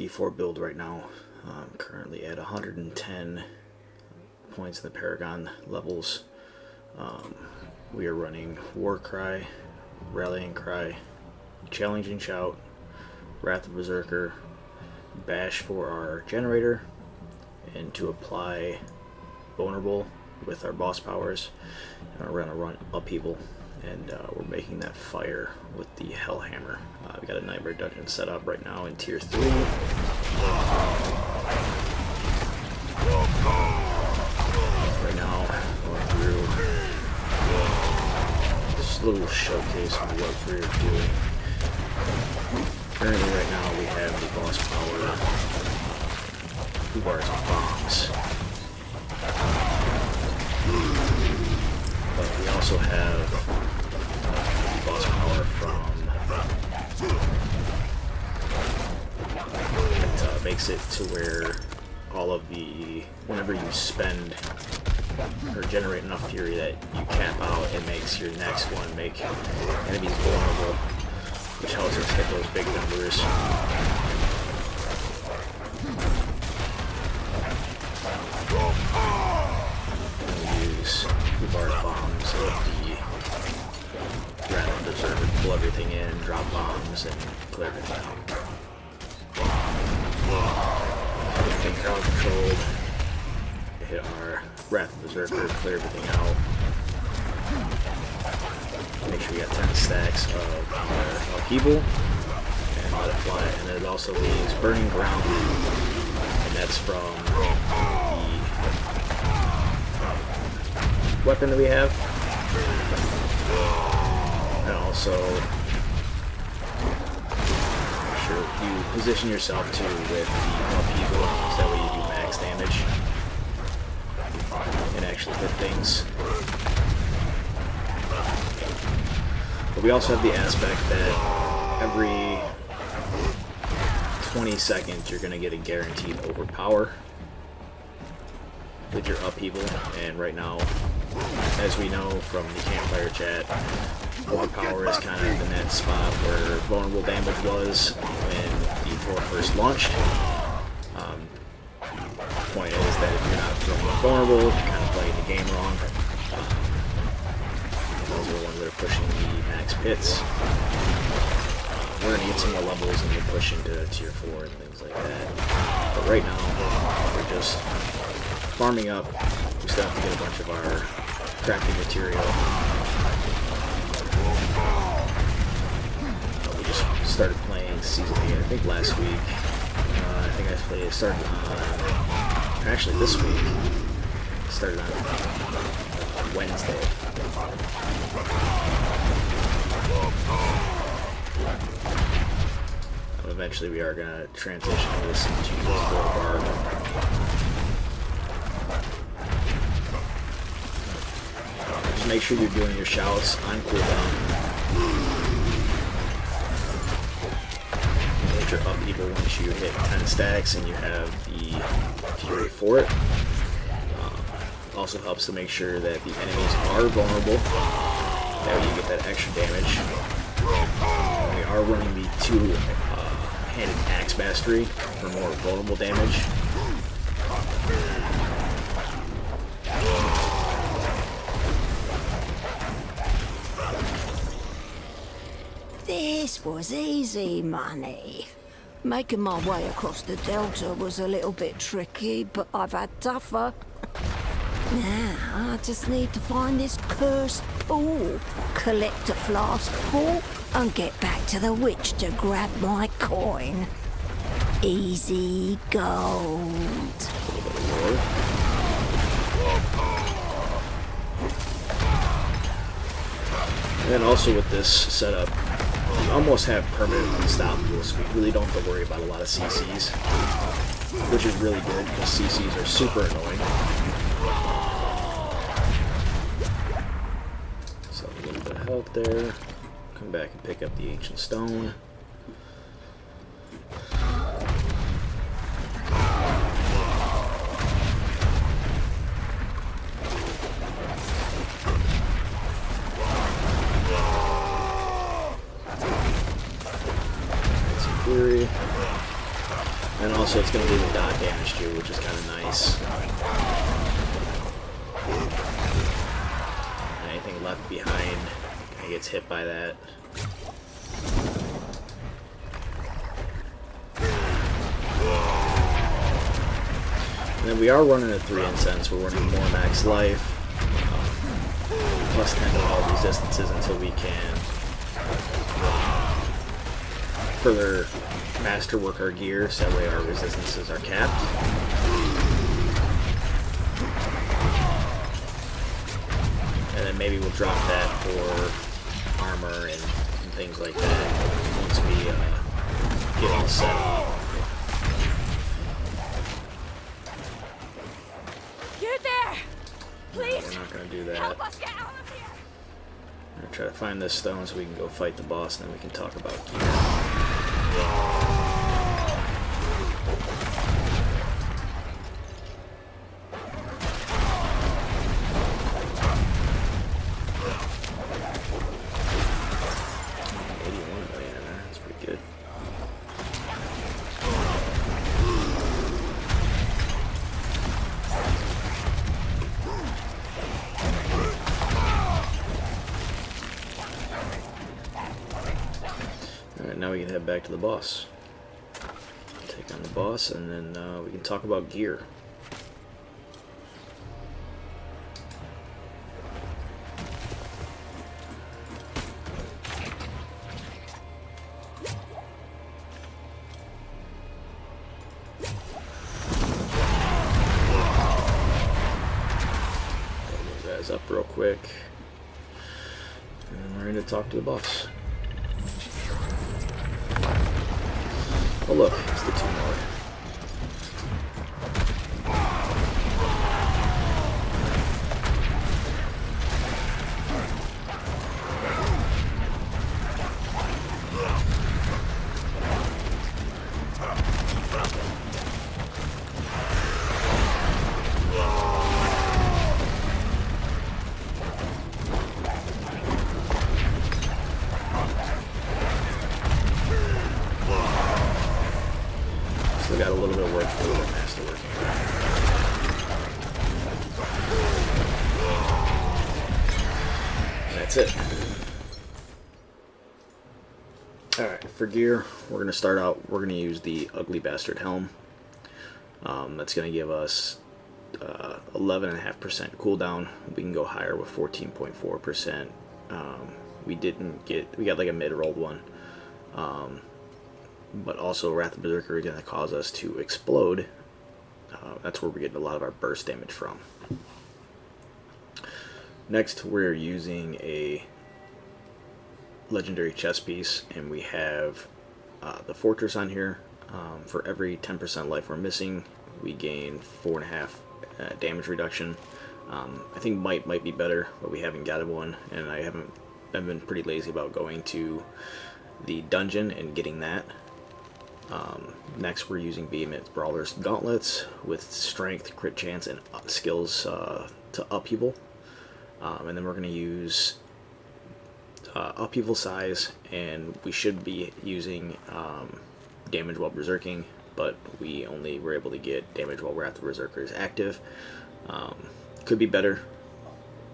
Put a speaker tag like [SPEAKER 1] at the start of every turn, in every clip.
[SPEAKER 1] D4 build right now. I'm currently at 110 points in the Paragon levels. We are running War Cry, Rallying Cry, Challenging Shout, Wrath of Berserker, Bash for our generator, and to apply Vulnerable with our boss powers. And we're going to run Upheaval, and we're making that fire with the Hellhammer. We got a Nightmare Dungeon set up right now in Tier 3. Right now, going through this little showcase of what we're doing. Currently, right now, we have the boss power, Ubar's bombs. But we also have the boss power from it makes it to where all of the, whenever you spend or generate enough fury that you cap out, it makes your next one make enemies vulnerable, which helps us hit those big numbers. And we use Ubar's bombs with the Wrath of Berserker to pull everything in, drop bombs, and clear everything out. Everything crowd controlled. Hit our Wrath of Berserker, clear everything out. Make sure we got 10 stacks of our Upheaval, and let it fly. And then it also leaves Burning Ground, and that's from the weapon that we have. And also, make sure you position yourself too with the Upheaval, so that way you do max damage and actually hit things. But we also have the aspect that every 20 seconds you're going to get a guaranteed Overpower with your Upheaval. And right now, as we know from the campfire chat, Overpower is kind of in that spot where vulnerable damage was when D4 first launched. The point is that if you're not vulnerable, you're kind of playing the game wrong. Those are the ones that are pushing the max pits. We're going to get some more levels and we're pushing to Tier 4 and things like that. But right now, we're just farming up. We still have to get a bunch of our crafting material. We just started playing Season 8, I think last week. I think I started on, actually this week, started on Wednesday. Eventually we are going to transition this into Barb. Just make sure you're doing your shouts on cooldown. Hit your Upheaval once you hit 10 stacks and you have the fury for it. Also helps to make sure that the enemies are vulnerable. That way you get that extra damage. We are running the two-handed axe mastery for more vulnerable damage.
[SPEAKER 2] This was easy money. Making my way across the Delta was a little bit tricky, but I've had tougher. Now, I just need to find this cursed pool, collect a flask full, and get back to the witch to grab my coin. Easy gold.
[SPEAKER 1] And then also with this setup, we almost have permanent unstoppables, so we really don't have to worry about a lot of CCs, which is really good because CCs are super annoying. So a little bit of health there. Come back and pick up the ancient stone. And also it's going to do the dot damage too, which is kind of nice. Anything left behind gets hit by that. And then we are running a 3 incense. We're running more max life, plus 10 to all resistances until we can further masterwork our gear, so that way our resistances are capped. And then maybe we'll drop that for armor and things like that once we get all set up.
[SPEAKER 2] You there? Please.
[SPEAKER 1] No, we're not going to do that.
[SPEAKER 2] Help us get out of here.
[SPEAKER 1] I'm going to try to find this stone so we can go fight the boss, and then we can talk about gear. Now we can head back to the boss. Take on the boss, and then we can talk about gear. Pull those guys up real quick, and we're going to talk to the boss. Oh look, it's the Tomb Lord. Still got a little bit of work to do with masterworking. That's it. Alright, for gear, we're going to start out, we're going to use the ugly Bastard Helm. That's going to give us 11.5% cooldown. We can go higher with 14.4%. We got like a mid-rolled one. But also Wrath of Berserker is going to cause us to explode. That's where we're getting a lot of our burst damage from. Next, we're using a legendary chest piece, and we have the fortress on here. For every 10% life we're missing, we gain 4.5 damage reduction. I think might be better, but we haven't got one, and I've been pretty lazy about going to the dungeon and getting that. Next, we're using Behemoth Brawler's Gauntlets with strength, crit chance, and skills to upheaval. And then we're going to use upheaval size, and we should be using damage while berserking, but we only were able to get damage while Wrath of Berserker is active. Could be better,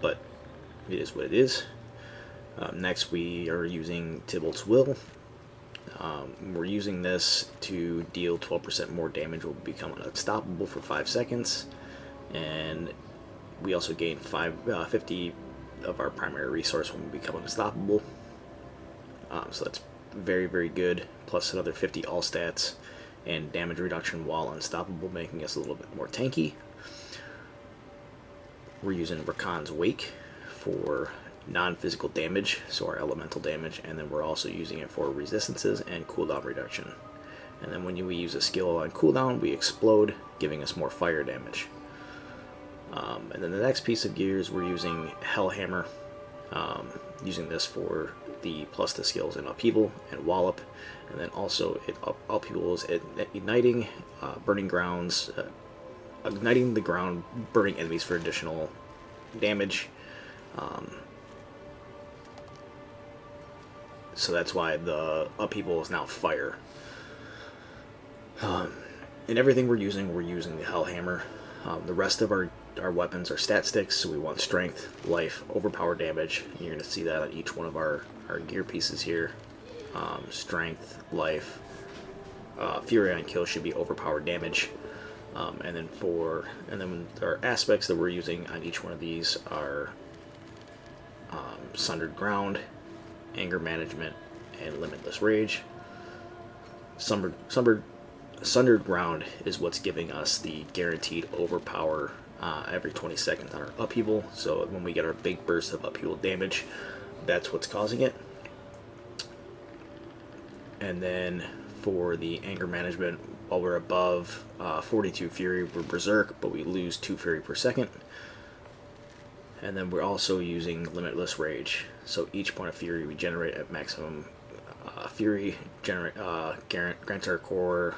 [SPEAKER 1] but it is what it is. Next, we are using Tybalt's Will. We're using this to deal 12% more damage. We'll become unstoppable for 5 seconds, and we also gain 50 of our primary resource when we become unstoppable. So that's very, very good. Plus another 50 all stats and damage reduction while unstoppable, making us a little bit more tanky. We're using Rakan's Wake for non-physical damage, so our elemental damage, and then we're also using it for resistances and cooldown reduction. And then when we use a skill on cooldown, we explode, giving us more fire damage. And then the next piece of gear is we're using Hellhammer, using this for the plus the skills in Upheaval and Wallop, and then also it upheavals at igniting, burning grounds, igniting the ground, burning enemies for additional damage. So that's why the upheaval is now fire. in everything we're using the Hellhammer. The rest of our weapons are stat sticks, so we want strength, life, overpower damage. You're going to see that on each one of our gear pieces here. Strength, life, fury on kill should be overpower damage. And then our aspects that we're using on each one of these are sundered ground, anger management, and limitless rage. Sundered ground is what's giving us the guaranteed overpower every 20 seconds on our upheaval. So when we get our big burst of upheaval damage, that's what's causing it. And then for the anger management, while we're above 42 fury, we're berserk, but we lose 2 fury per second. And then we're also using limitless rage. So each point of fury we generate at maximum fury grants our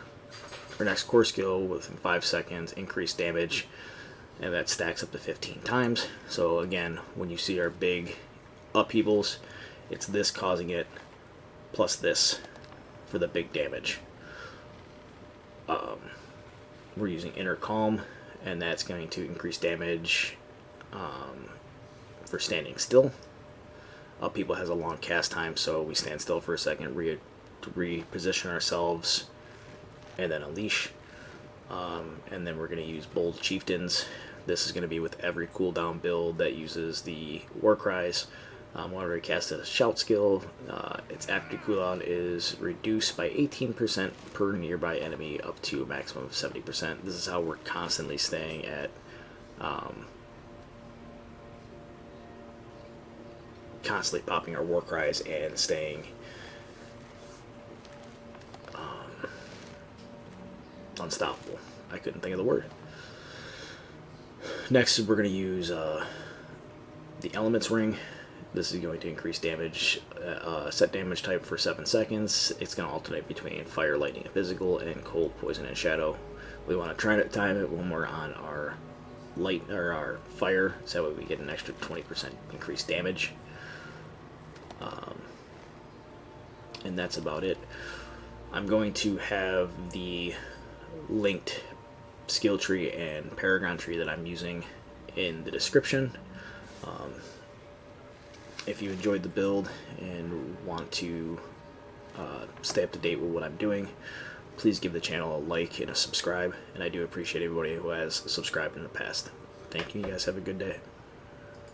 [SPEAKER 1] next core skill within 5 seconds, increased damage, and that stacks up to 15 times. So again, when you see our big upheavals, it's this causing it plus this for the big damage. We're using Inner Calm, and that's going to increase damage for standing still. Upheaval has a long cast time, so we stand still for a second, reposition ourselves, and then unleash. And then we're going to use Bold Chieftains. This is going to be with every cooldown build that uses the War Cries. Whenever we cast a shout skill, its active cooldown is reduced by 18% per nearby enemy up to a maximum of 70%. This is how we're constantly staying at constantly popping our War Cries and staying unstoppable. I couldn't think of the word. Next, we're going to use the Elements Ring. This is going to increase damage, set damage type for 7 seconds. It's going to alternate between fire, lightning, and physical, and cold, poison, and shadow. We want to try to time it when we're on our our fire, so that way we get an extra 20% increased damage. And that's about it. I'm going to have the linked skill tree and paragon tree that I'm using in the description. If you enjoyed the build and want to stay up to date with what I'm doing, please give the channel a like and a subscribe, and I do appreciate everybody who has subscribed in the past. Thank you. You guys have a good day.